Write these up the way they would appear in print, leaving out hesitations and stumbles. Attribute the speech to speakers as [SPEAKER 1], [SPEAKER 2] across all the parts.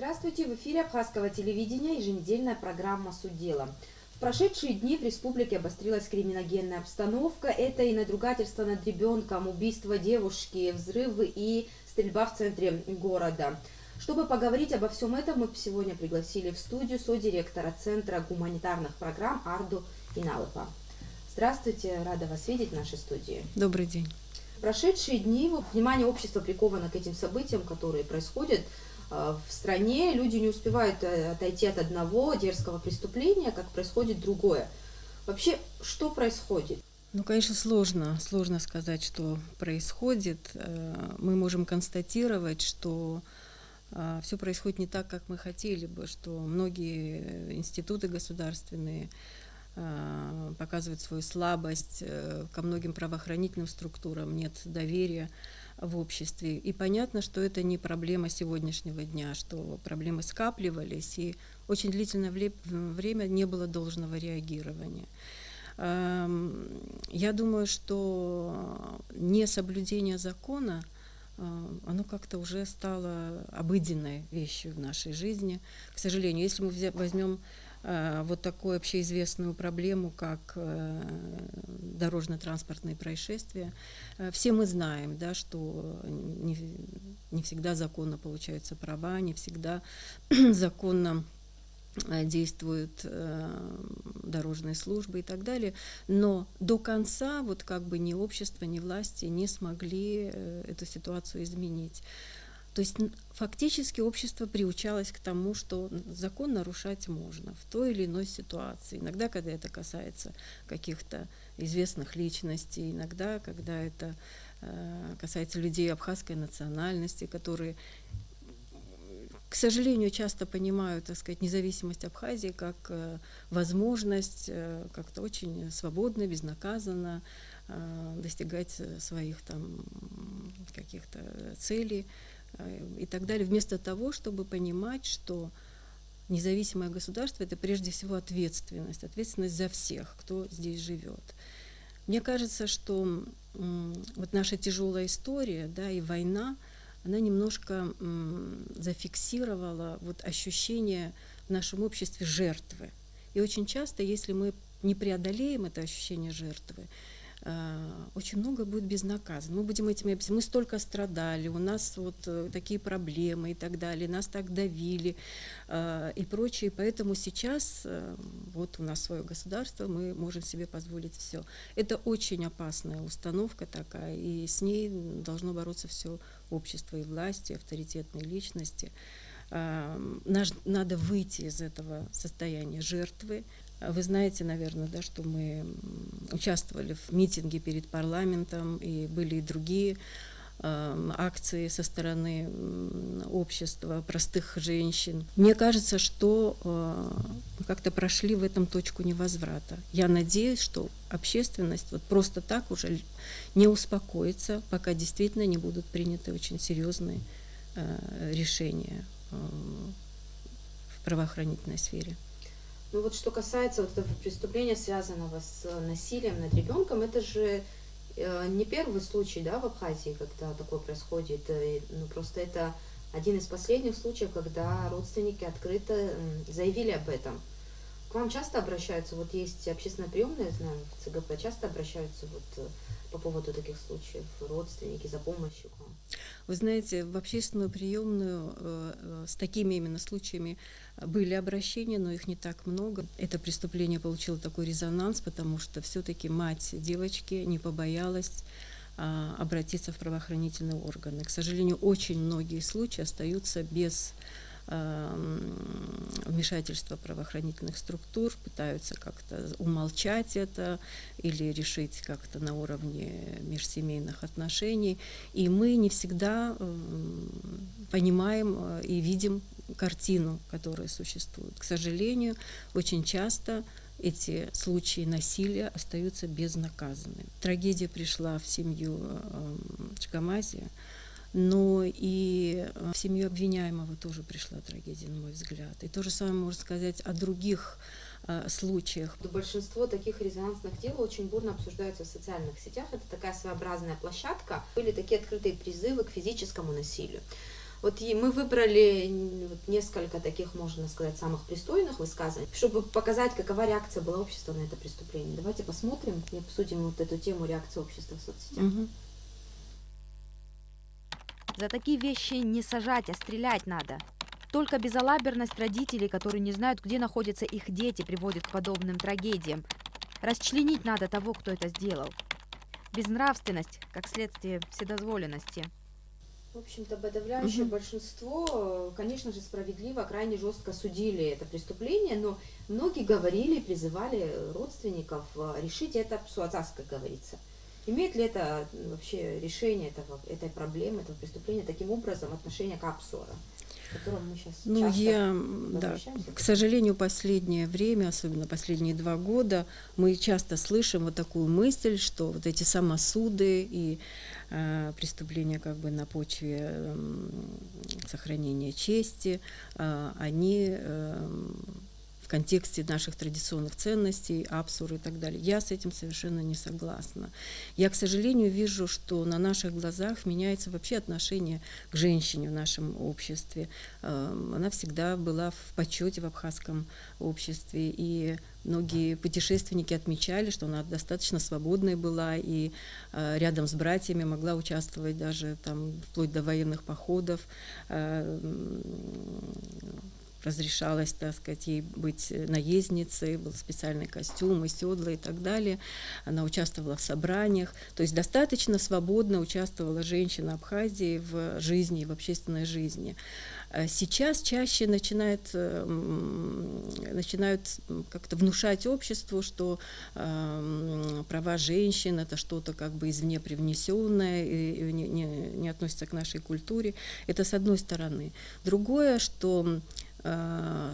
[SPEAKER 1] Здравствуйте! В эфире Абхазского телевидения еженедельная программа «Суть дела». В прошедшие дни в республике обострилась криминогенная обстановка. Это и надругательство над ребенком, убийство девушки, взрывы и стрельба в центре города. Чтобы поговорить обо всем этом, мы сегодня пригласили в студию содиректора Центра гуманитарных программ Арду Иналыпа. Здравствуйте, рада вас видеть в нашей студии.
[SPEAKER 2] Добрый день.
[SPEAKER 1] В прошедшие дни внимание общества приковано к этим событиям, которые происходят в стране. Люди не успевают отойти от одного дерзкого преступления, как происходит другое. Вообще, что происходит?
[SPEAKER 2] Ну, конечно, сложно сказать, что происходит. Мы можем констатировать, что все происходит не так, как мы хотели бы, что многие институты государственные показывают свою слабость, ко многим правоохранительным структурам нет доверия в обществе. И понятно, что это не проблема сегодняшнего дня, что проблемы скапливались, и очень длительное время не было должного реагирования. Я думаю, что несоблюдение закона, оно как-то уже стало обыденной вещью в нашей жизни. К сожалению, если мы возьмем вот такую общеизвестную проблему, как дорожно-транспортные происшествия, все мы знаем, да, что не всегда законно получаются права, не всегда законно действуют дорожные службы и так далее, но до конца вот как бы ни общество, ни власти не смогли эту ситуацию изменить. То есть фактически общество приучалось к тому, что закон нарушать можно в той или иной ситуации. Иногда, когда это касается каких-то известных личностей, иногда, когда это касается людей абхазской национальности, которые, к сожалению, часто понимают, так сказать, независимость Абхазии как возможность как-то очень свободно, безнаказанно достигать своих там каких-то целей и так далее, вместо того, чтобы понимать, что независимое государство – это прежде всего ответственность за всех, кто здесь живет. Мне кажется, что вот наша тяжелая история, да, и война, она немножко зафиксировала вот ощущение в нашем обществе жертвы. И очень часто, если мы не преодолеем это ощущение жертвы, очень много будет безнаказанно. Мы будем этим объяснять. Мы столько страдали, у нас вот такие проблемы и так далее, нас так давили и прочее. Поэтому сейчас вот у нас свое государство, мы можем себе позволить все. Это очень опасная установка такая, и с ней должно бороться все общество и власти, авторитетные личности. Надо выйти из этого состояния жертвы. Вы знаете, наверное, да, что мы участвовали в митинге перед парламентом, и были и другие акции со стороны общества, простых женщин. Мне кажется, что как-то прошли в этом точку невозврата. Я надеюсь, что общественность вот просто так уже не успокоится, пока действительно не будут приняты очень серьезные решения в правоохранительной сфере.
[SPEAKER 1] Ну вот что касается вот этого преступления, связанного с насилием над ребенком, это же не первый случай, да, в Абхазии, когда такое происходит. Ну, просто это один из последних случаев, когда родственники открыто заявили об этом. К вам часто обращаются, вот есть общественная приемная, я знаю, в ЦГП часто обращаются вот по поводу таких случаев, родственники за помощью к вам?
[SPEAKER 2] Вы знаете, в общественную приемную с такими именно случаями были обращения, но их не так много. Это преступление получило такой резонанс, потому что все-таки мать девочки не побоялась обратиться в правоохранительные органы. К сожалению, очень многие случаи остаются без вмешательства правоохранительных структур, пытаются как-то умолчать это или решить как-то на уровне межсемейных отношений. И мы не всегда понимаем и видим картину, которая существует. К сожалению, очень часто эти случаи насилия остаются безнаказанными. Трагедия пришла в семью Чкамазия, но и в семью обвиняемого тоже пришла трагедия, на мой взгляд. И то же самое можно сказать о других случаях.
[SPEAKER 1] Большинство таких резонансных дел очень бурно обсуждаются в социальных сетях. Это такая своеобразная площадка. Были такие открытые призывы к физическому насилию. Вот мы выбрали вот несколько таких, можно сказать, самых пристойных высказываний, чтобы показать, какова реакция была общества на это преступление. Давайте посмотрим и обсудим вот эту тему реакции общества в соцсетях.
[SPEAKER 3] За такие вещи не сажать, а стрелять надо. Только безалаберность родителей, которые не знают, где находятся их дети, приводит к подобным трагедиям. Расчленить надо того, кто это сделал. Безнравственность, как следствие вседозволенности.
[SPEAKER 1] В общем-то, подавляющее большинство, конечно же, справедливо, крайне жестко судили это преступление, но многие говорили, призывали родственников решить это псуацас, как говорится. Имеет ли это вообще решение этой проблемы, этого преступления таким образом отношение к Апсуара, к которому мы сейчас
[SPEAKER 2] к сожалению, последнее время, особенно последние 2 года, мы часто слышим вот такую мысль, что вот эти самосуды и преступления как бы на почве сохранения чести, они в контексте наших традиционных ценностей, Апсур и так далее. Я с этим совершенно не согласна. Я, к сожалению, вижу, что на наших глазах меняется вообще отношение к женщине в нашем обществе. Она всегда была в почете в абхазском обществе, и многие путешественники отмечали, что она достаточно свободной была и рядом с братьями могла участвовать даже там, вплоть до военных походов. Разрешалось, так сказать, ей быть наездницей, был специальный костюм и седла и так далее. Она участвовала в собраниях. То есть достаточно свободно участвовала женщина Абхазии в жизни, в общественной жизни. Сейчас чаще начинают как-то внушать обществу, что права женщин – это что-то как бы извне привнесенное и не относится к нашей культуре. Это с одной стороны. Другое, что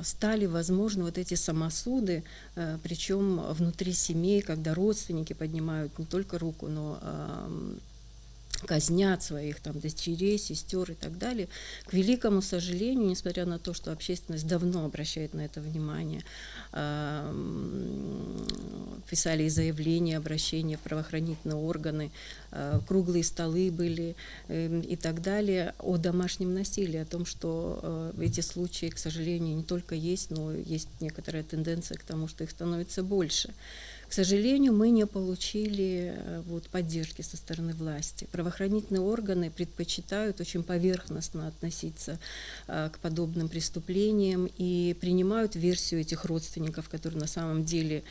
[SPEAKER 2] стали возможны вот эти самосуды, причем внутри семей, когда родственники поднимают не только руку, но казнят своих там дочерей, сестер и так далее. К великому сожалению, несмотря на то, что общественность давно обращает на это внимание, писали и заявления, обращения в правоохранительные органы, круглые столы были и так далее, о домашнем насилии, о том, что эти случаи, к сожалению, не только есть, но есть некоторая тенденция к тому, что их становится больше. К сожалению, мы не получили поддержки со стороны власти. Правоохранительные органы предпочитают очень поверхностно относиться к подобным преступлениям и принимают версию этих родственников, которые на самом деле,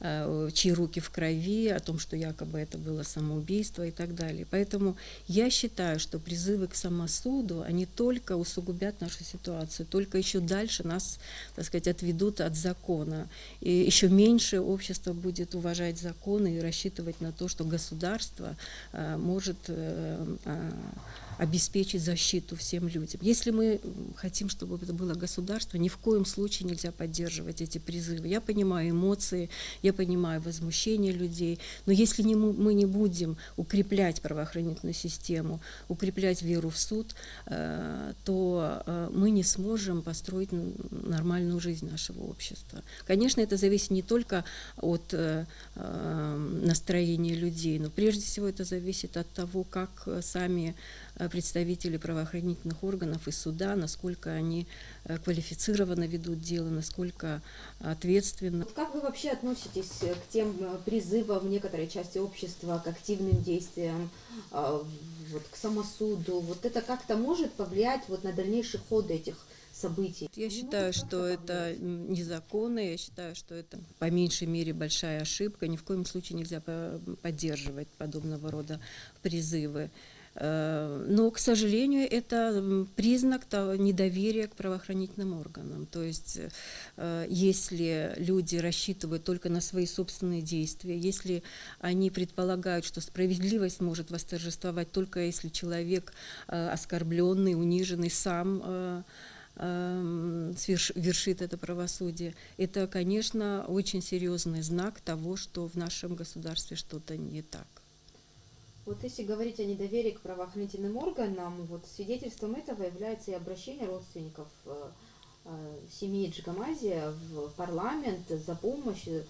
[SPEAKER 2] чьи руки в крови, о том, что якобы это было самоубийство и так далее. Поэтому я считаю, что призывы к самосуду, они только усугубят нашу ситуацию, только еще дальше нас, так сказать, отведут от закона. И еще меньше общество будет уважать законы и рассчитывать на то, что государство может обеспечить защиту всем людям. Если мы хотим, чтобы это было государство, ни в коем случае нельзя поддерживать эти призывы. Я понимаю эмоции, я понимаю возмущение людей, но если мы не будем укреплять правоохранительную систему, укреплять веру в суд, то мы не сможем построить нормальную жизнь нашего общества. Конечно, это зависит не только от настроения людей, но прежде всего это зависит от того, как сами представители правоохранительных органов и суда, насколько они квалифицированно ведут дело, насколько ответственно.
[SPEAKER 1] Как вы вообще относитесь к тем призывам некоторой части общества к активным действиям, к самосуду? Вот это как-то может повлиять на дальнейший ход этих событий?
[SPEAKER 2] Я считаю, что это незаконно, я считаю, что это по меньшей мере большая ошибка. Ни в коем случае нельзя поддерживать подобного рода призывы. Но, к сожалению, это признак недоверия к правоохранительным органам. То есть, если люди рассчитывают только на свои собственные действия, если они предполагают, что справедливость может восторжествовать только если человек оскорбленный, униженный сам вершит это правосудие, это, конечно, очень серьезный знак того, что в нашем государстве что-то не так.
[SPEAKER 1] Если говорить о недоверии к правоохранительным органам, свидетельством этого является и обращение родственников семьи Джигамазия в парламент за помощью.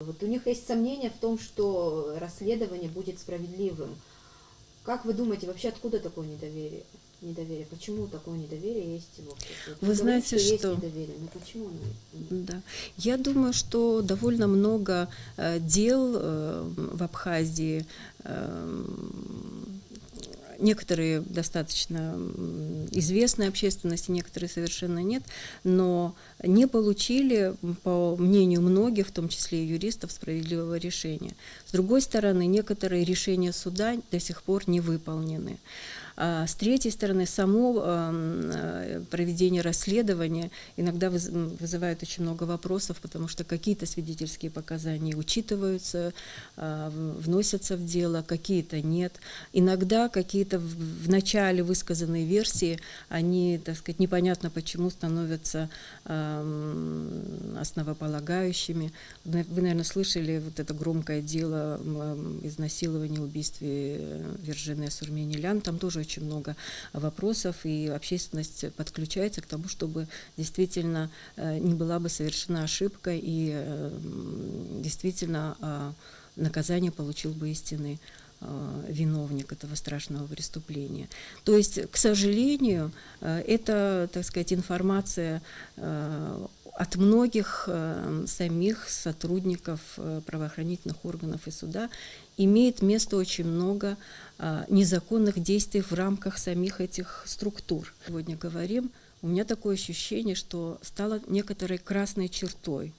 [SPEAKER 1] Вот у них есть сомнения в том, что расследование будет справедливым. Как вы думаете, вообще откуда такое недоверие? Почему такое недоверие есть в обществе?
[SPEAKER 2] Вы знаете,
[SPEAKER 1] что
[SPEAKER 2] что...
[SPEAKER 1] есть недоверие, но почему оно?
[SPEAKER 2] Да. Я думаю, что довольно много дел в Абхазии, некоторые достаточно известной общественности, некоторые совершенно нет, но не получили, по мнению многих, в том числе и юристов, справедливого решения. С другой стороны, некоторые решения суда до сих пор не выполнены. А с третьей стороны, само проведение расследования иногда вызывает очень много вопросов, потому что какие-то свидетельские показания учитываются, вносятся в дело, какие-то нет. Иногда какие-то в начале высказанные версии, они, так сказать, непонятно почему становятся основополагающими. Вы, наверное, слышали вот это громкое дело изнасилования, убийстве Вержине Сурмени-Лян. Там тоже очень много вопросов, и общественность подключается к тому, чтобы действительно не была бы совершена ошибка, и действительно наказание получил бы истинный виновник этого страшного преступления. То есть, к сожалению, это, так сказать, информация от многих самих сотрудников правоохранительных органов и суда имеет место очень много незаконных действий в рамках самих этих структур. Сегодня говорим, у меня такое ощущение, что стало некоторой красной чертой,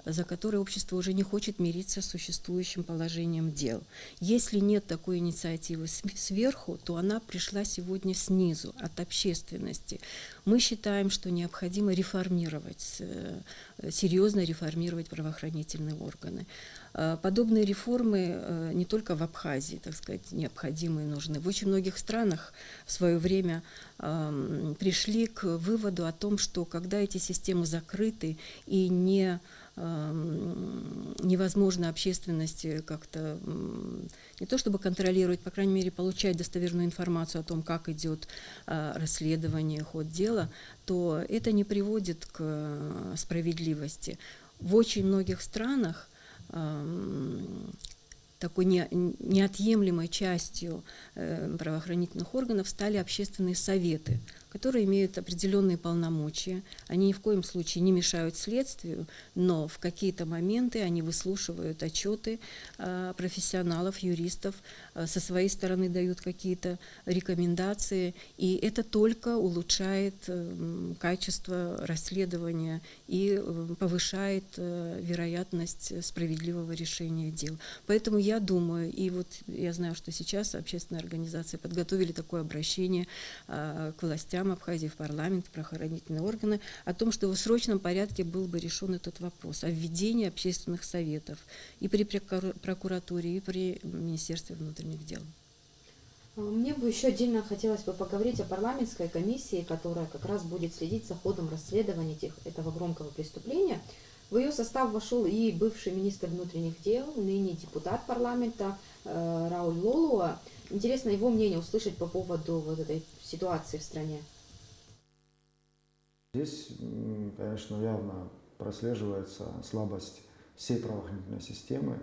[SPEAKER 2] за которой общество уже не хочет мириться с существующим положением дел. Если нет такой инициативы сверху, то она пришла сегодня снизу, от общественности. Мы считаем, что необходимо реформировать, серьезно реформировать правоохранительные органы. Подобные реформы не только в Абхазии, так сказать, необходимы и нужны. В очень многих странах в свое время пришли к выводу о том, что когда эти системы закрыты и невозможно общественности как-то не то чтобы контролировать, по крайней мере, получать достоверную информацию о том, как идет расследование, ход дела, то это не приводит к справедливости. В очень многих странах такой неотъемлемой частью правоохранительных органов стали общественные советы, которые имеют определенные полномочия. Они ни в коем случае не мешают следствию, но в какие-то моменты они выслушивают отчеты профессионалов, юристов, со своей стороны дают какие-то рекомендации, и это только улучшает качество расследования и повышает вероятность справедливого решения дел. Поэтому я думаю, и вот я знаю, что сейчас общественные организации подготовили такое обращение к властям Абхазии, в парламент, в правоохранительные органы, о том, что в срочном порядке был бы решен этот вопрос о введении общественных советов и при прокуратуре, и при Министерстве внутренних дел.
[SPEAKER 1] Мне бы еще отдельно хотелось бы поговорить о парламентской комиссии, которая как раз будет следить за ходом расследования этого громкого преступления. В ее состав вошел и бывший министр внутренних дел, ныне депутат парламента Рауль Лолуа. Интересно его мнение услышать по поводу вот этой ситуации в стране.
[SPEAKER 4] Здесь, конечно, явно прослеживается слабость всей правоохранительной системы,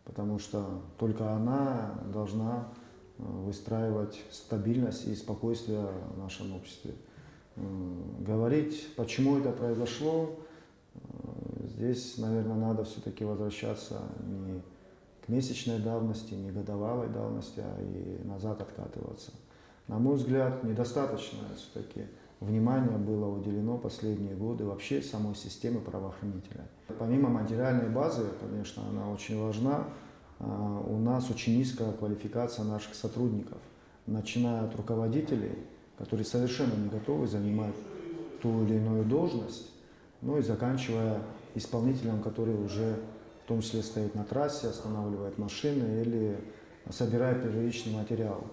[SPEAKER 4] потому что только она должна выстраивать стабильность и спокойствие в нашем обществе. Говорить, почему это произошло, здесь, наверное, надо все-таки возвращаться не к месячной давности, не годовалой давности, а и назад откатываться. На мой взгляд, недостаточно все-таки внимания было уделено последние годы вообще самой системе правоохранителя. Помимо материальной базы, конечно, она очень важна, у нас очень низкая квалификация наших сотрудников, начиная от руководителей, которые совершенно не готовы занимать ту или иную должность, ну и заканчивая исполнителем, который уже в том числе стоит на трассе, останавливает машины или собирает первичный материал.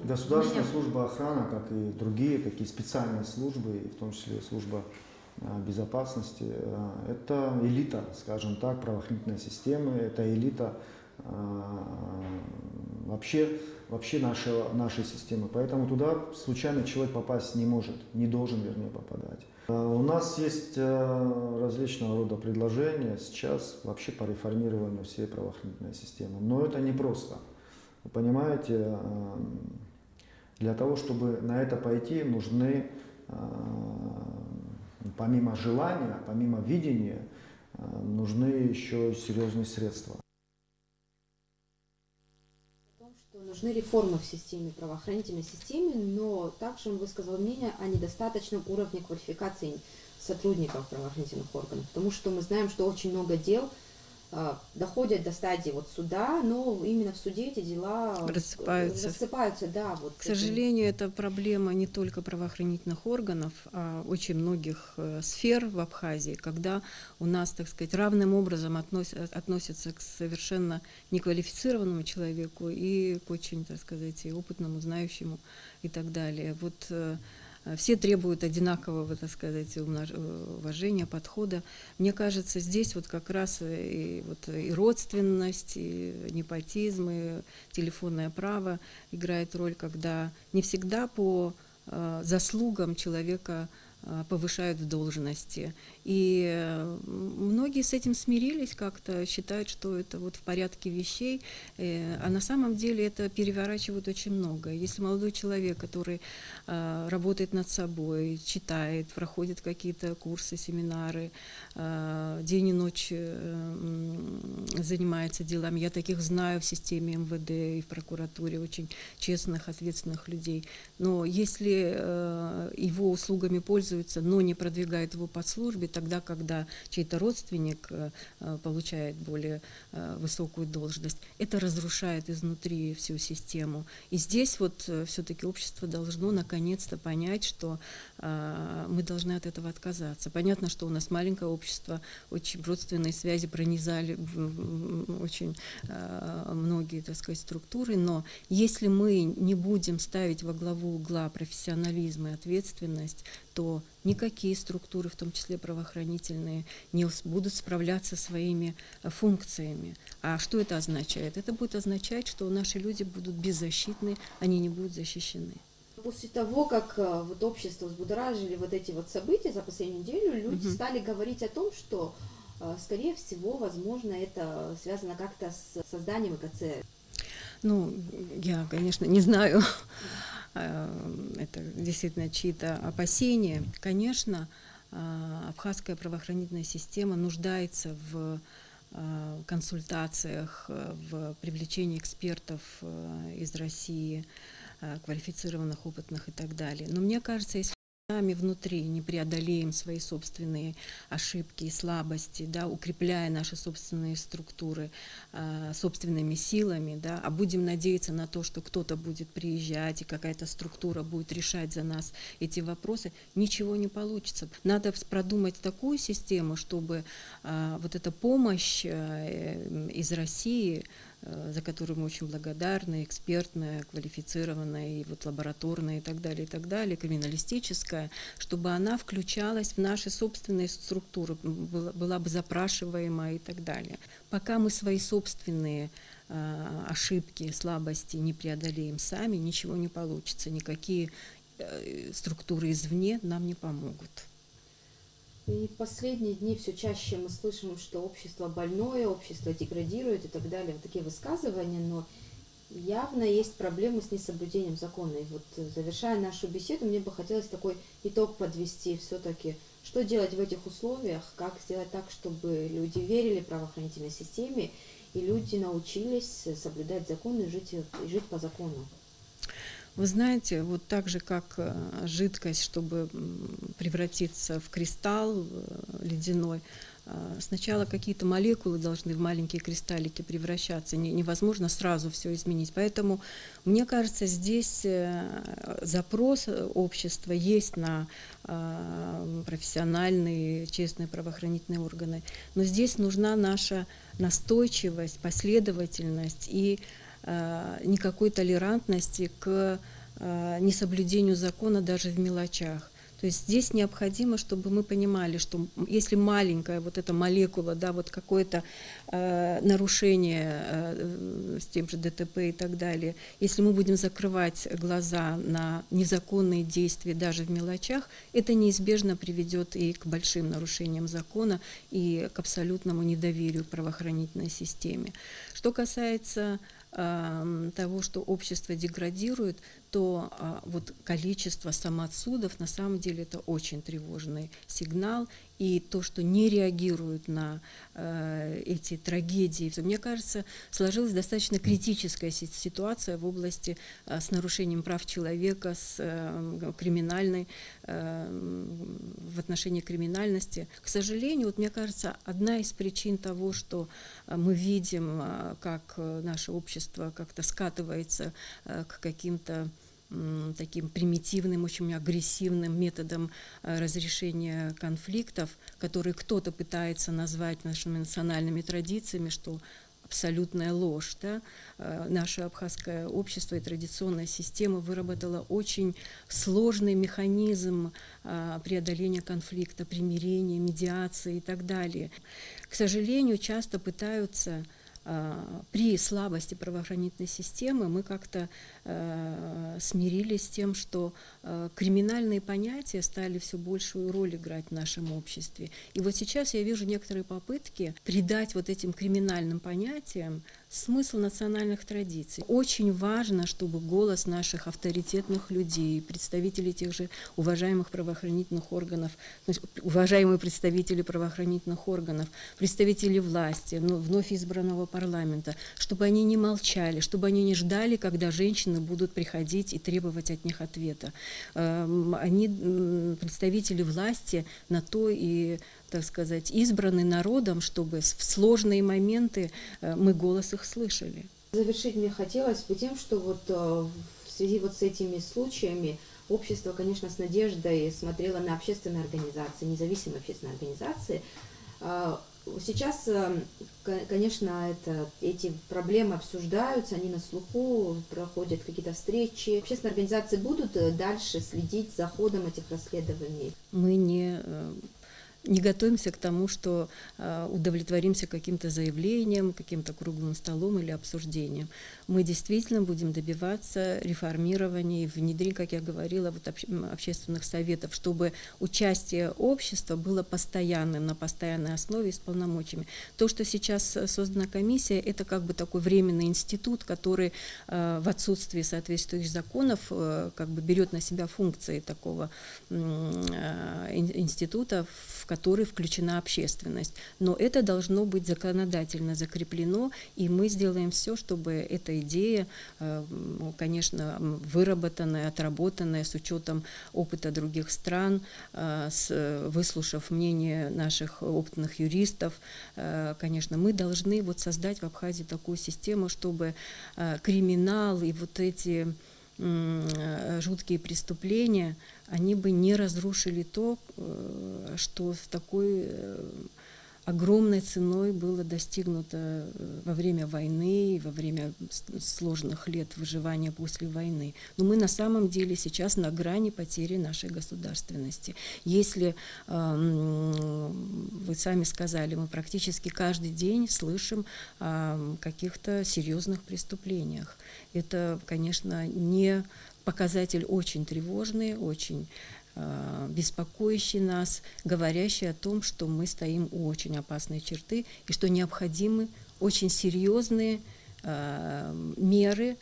[SPEAKER 4] Государственная служба охраны, как и другие, такие специальные службы, в том числе служба безопасности, это элита, скажем так, правоохранительной системы, это элита вообще нашей системы. Поэтому туда случайный человек попасть не может, не должен, вернее, попадать. У нас есть различного рода предложения сейчас вообще по реформированию всей правоохранительной системы. Но это непросто. Вы понимаете, для того, чтобы на это пойти, нужны помимо желания, помимо видения, нужны еще серьезные средства.
[SPEAKER 1] Нужны реформы в системе, правоохранительной системе, но также он высказал мнение о недостаточном уровне квалификации сотрудников правоохранительных органов, потому что мы знаем, что очень много дел доходят до стадии вот суда, но именно в суде эти дела рассыпаются, да. Вот
[SPEAKER 2] к сожалению, это проблема не только правоохранительных органов, а очень многих сфер в Абхазии, когда у нас, так сказать, равным образом относятся к совершенно неквалифицированному человеку и к очень, так сказать, опытному, знающему и так далее. Вот все требуют одинакового, так сказать, уважения, подхода. Мне кажется, здесь вот как раз и родственность, и непотизм, и телефонное право играет роль, когда не всегда по заслугам человека повышают в должности. И многие с этим смирились как-то, считают, что это вот в порядке вещей, а на самом деле это переворачивает очень много. Если молодой человек, который работает над собой, читает, проходит какие-то курсы, семинары, день и ночь занимается делами, я таких знаю в системе МВД и в прокуратуре, очень честных, ответственных людей, но если его услугами пользуются, но не продвигает его по службе, тогда, когда чей-то родственник получает более высокую должность, это разрушает изнутри всю систему. И здесь вот все-таки общество должно наконец-то понять, что мы должны от этого отказаться. Понятно, что у нас маленькое общество, очень родственные связи пронизали очень многие, так сказать, структуры, но если мы не будем ставить во главу угла профессионализм и ответственность, то никакие структуры, в том числе правоохранительные, не будут справляться своими функциями. А что это означает? Это будет означать, что наши люди будут беззащитны, они не будут защищены.
[SPEAKER 1] После того, как вот общество взбудоражили вот эти вот события за последнюю неделю, люди стали говорить о том, что, скорее всего, возможно, это связано как-то с созданием ВКЦ.
[SPEAKER 2] Ну, я, конечно, не знаю, это действительно чьи-то опасения. Конечно, абхазская правоохранительная система нуждается в консультациях, в привлечении экспертов из России, квалифицированных, опытных и так далее. Но мне кажется, если мы сами внутри не преодолеем свои собственные ошибки и слабости, да, укрепляя наши собственные структуры собственными силами, да, а будем надеяться на то, что кто-то будет приезжать и какая-то структура будет решать за нас эти вопросы, ничего не получится. Надо продумать такую систему, чтобы вот эта помощь из России, за которую мы очень благодарны, экспертная, квалифицированная, и вот лабораторная и так далее, криминалистическая, чтобы она включалась в наши собственные структуры, была бы запрашиваема и так далее. Пока мы свои собственные ошибки, слабости не преодолеем сами, ничего не получится, никакие структуры извне нам не помогут.
[SPEAKER 1] И в последние дни все чаще мы слышим, что общество больное, общество деградирует и так далее, вот такие высказывания, но явно есть проблемы с несоблюдением закона. И вот завершая нашу беседу, мне бы хотелось такой итог подвести все-таки, что делать в этих условиях, как сделать так, чтобы люди верили правоохранительной системе, и люди научились соблюдать закон и жить по закону.
[SPEAKER 2] Вы знаете, вот так же, как жидкость, чтобы превратиться в кристалл ледяной, сначала какие-то молекулы должны в маленькие кристаллики превращаться. Невозможно сразу все изменить. Поэтому, мне кажется, здесь запрос общества есть на профессиональные, честные правоохранительные органы. Но здесь нужна наша настойчивость, последовательность и никакой толерантности к несоблюдению закона даже в мелочах. То есть здесь необходимо, чтобы мы понимали, что если маленькая вот эта молекула, да, вот какое-то нарушение с тем же ДТП и так далее, если мы будем закрывать глаза на незаконные действия даже в мелочах, это неизбежно приведет и к большим нарушениям закона, и к абсолютному недоверию к правоохранительной системе. Что касается того, что общество деградирует, то вот количество самоотсудов на самом деле это очень тревожный сигнал. И то, что не реагируют на эти трагедии, мне кажется, сложилась достаточно критическая ситуация в области с нарушением прав человека, с криминальной, в отношении криминальности. К сожалению, вот мне кажется, одна из причин того, что мы видим, как наше общество как-то скатывается к каким-то таким примитивным, очень агрессивным методом разрешения конфликтов, которые кто-то пытается назвать нашими национальными традициями, что абсолютная ложь. Да? Наше абхазское общество и традиционная система выработала очень сложный механизм преодоления конфликта, примирения, медиации и так далее. К сожалению, часто пытаются при слабости правоохранительной системы мы как-то смирились с тем, что криминальные понятия стали все большую роль играть в нашем обществе. И вот сейчас я вижу некоторые попытки придать вот этим криминальным понятиям смысл национальных традиций. Очень важно, чтобы голос наших авторитетных людей, представителей тех же уважаемых правоохранительных органов, уважаемые представители правоохранительных органов, представители власти, вновь избранного парламента, чтобы они не молчали, чтобы они не ждали, когда женщины будут приходить и требовать от них ответа. Они, представители власти, на то и, так сказать, избраны народом, чтобы в сложные моменты мы голос их слышали.
[SPEAKER 1] Завершить мне хотелось бы тем, что вот в связи вот с этими случаями общество, конечно, с надеждой смотрело на общественные организации, независимые общественные организации. Сейчас, конечно, эти проблемы обсуждаются, они на слуху, проходят какие-то встречи. Общественные организации будут дальше следить за ходом этих расследований?
[SPEAKER 2] Мы не готовимся к тому, что удовлетворимся каким-то заявлением, каким-то круглым столом или обсуждением. Мы действительно будем добиваться реформирования и внедрения, как я говорила, вот общественных советов, чтобы участие общества было постоянным, на постоянной основе и с полномочиями. То, что сейчас создана комиссия, это как бы такой временный институт, который в отсутствии соответствующих законов как бы берет на себя функции такого института, в который включена общественность. Но это должно быть законодательно закреплено, и мы сделаем все, чтобы эта идея, конечно, выработанная, отработанная с учетом опыта других стран, выслушав мнение наших опытных юристов, конечно, мы должны вот создать в Абхазии такую систему, чтобы криминал и вот эти жуткие преступления, они бы не разрушили то, что с такой огромной ценой было достигнуто во время войны, во время сложных лет выживания после войны. Но мы на самом деле сейчас на грани потери нашей государственности. Если, вы сами сказали, мы практически каждый день слышим о каких-то серьезных преступлениях. Это, конечно, не показатель очень тревожный, очень беспокоящий нас, говорящий о том, что мы стоим у очень опасной черты и что необходимы очень серьезные меры,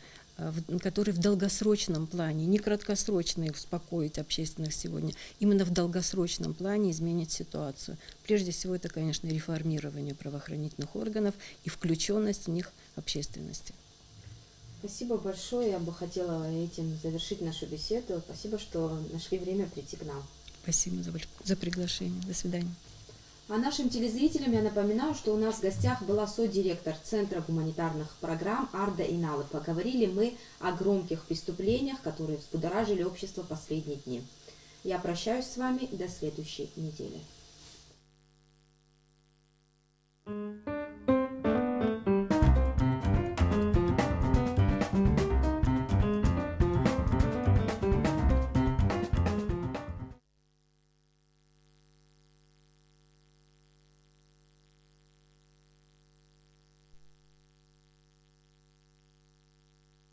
[SPEAKER 2] которые в долгосрочном плане, не краткосрочные успокоить общественных сегодня, именно в долгосрочном плане изменить ситуацию. Прежде всего, это, конечно, реформирование правоохранительных органов и включенность в них общественности.
[SPEAKER 1] Спасибо большое. Я бы хотела этим завершить нашу беседу. Спасибо, что нашли время прийти к нам.
[SPEAKER 2] Спасибо за приглашение. До свидания.
[SPEAKER 1] А нашим телезрителям я напоминаю, что у нас в гостях была содиректор Центра гуманитарных программ Арда Иналов. Поговорили мы о громких преступлениях, которые взбудоражили общество последние дни. Я прощаюсь с вами до следующей недели.